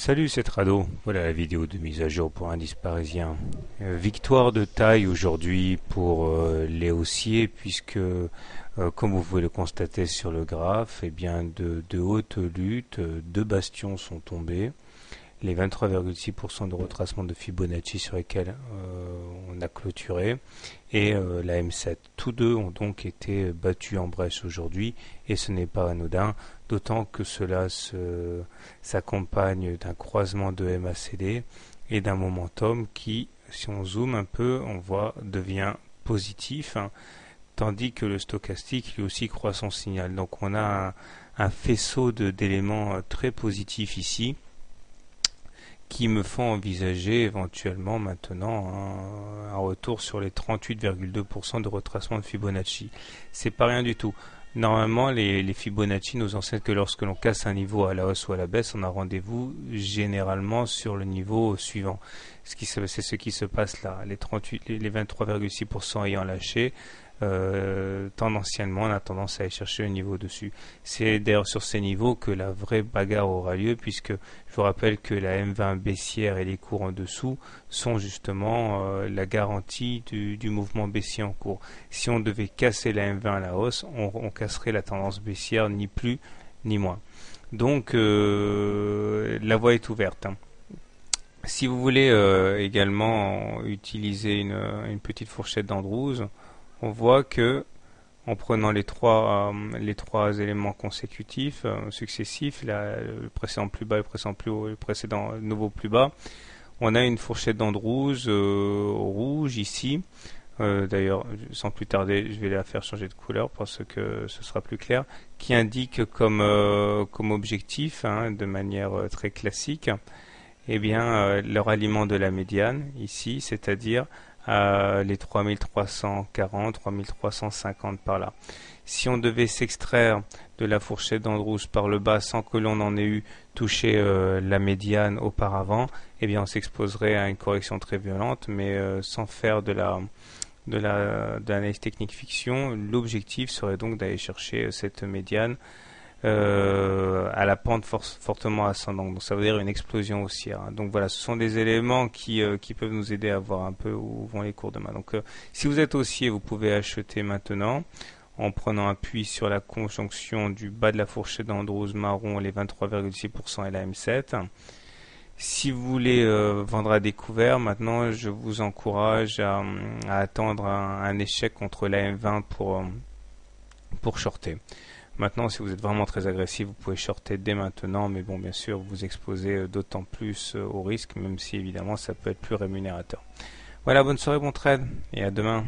Salut, c'est Trado. Voilà la vidéo de mise à jour pour indice parisien. Victoire de taille aujourd'hui pour les haussiers puisque, comme vous pouvez le constater sur le graphe, eh bien de hautes luttes, deux bastions sont tombés. Les 23,6% de retracement de Fibonacci sur lesquels on a clôturé et la M7. Tous deux ont donc été battus en brèche aujourd'hui et ce n'est pas anodin, d'autant que cela s'accompagne d'un croisement de MACD et d'un momentum qui, si on zoome un peu, on voit devient positif, hein, tandis que le stochastique lui aussi croît son signal. Donc on a un faisceau d'éléments très positifs ici, qui me font envisager éventuellement maintenant un retour sur les 38,2% de retracement de Fibonacci. C'est pas rien du tout. Normalement, les Fibonacci nous enseignent que lorsque l'on casse un niveau à la hausse ou à la baisse, on a rendez-vous généralement sur le niveau suivant. C'est ce qui se passe là. Les 23,6% ayant lâché, tendanciellement, on a tendance à aller chercher le niveau dessus. C'est d'ailleurs sur ces niveaux que la vraie bagarre aura lieu, puisque je vous rappelle que la M20 baissière et les cours en dessous sont justement la garantie du mouvement baissier en cours. Si on devait casser la M20 à la hausse, on casserait la tendance baissière, ni plus ni moins. Donc la voie est ouverte, hein. Si vous voulez également utiliser une petite fourchette d'Andrews, on voit que en prenant les trois éléments consécutifs, successifs, le précédent plus bas, le précédent plus haut, le précédent nouveau plus bas, on a une fourchette d'Andrews rouge ici. D'ailleurs, sans plus tarder, je vais la faire changer de couleur parce que ce sera plus clair, qui indique comme objectif, hein, de manière très classique, eh bien, le ralliement de la médiane ici, c'est-à-dire les 3340, 3350 par là. Si on devait s'extraire de la fourchette d'Andrews par le bas sans que l'on en ait eu touché la médiane auparavant, eh bien on s'exposerait à une correction très violente, mais sans faire de l'analyse technique fiction. L'objectif serait donc d'aller chercher cette médiane à la pente fortement ascendante. Donc ça veut dire une explosion haussière, hein. Donc voilà, ce sont des éléments qui peuvent nous aider à voir un peu où vont les cours demain. Donc si vous êtes haussier, vous pouvez acheter maintenant en prenant appui sur la conjonction du bas de la fourchette d'Andrews marron, les 23,6% et la M7. Si vous voulez vendre à découvert, maintenant je vous encourage à attendre un échec contre la M20 pour shorter. Maintenant, si vous êtes vraiment très agressif, vous pouvez shorter dès maintenant, mais bon, bien sûr, vous exposez d'autant plus au risque, même si évidemment ça peut être plus rémunérateur. Voilà, bonne soirée, bon trade, et à demain.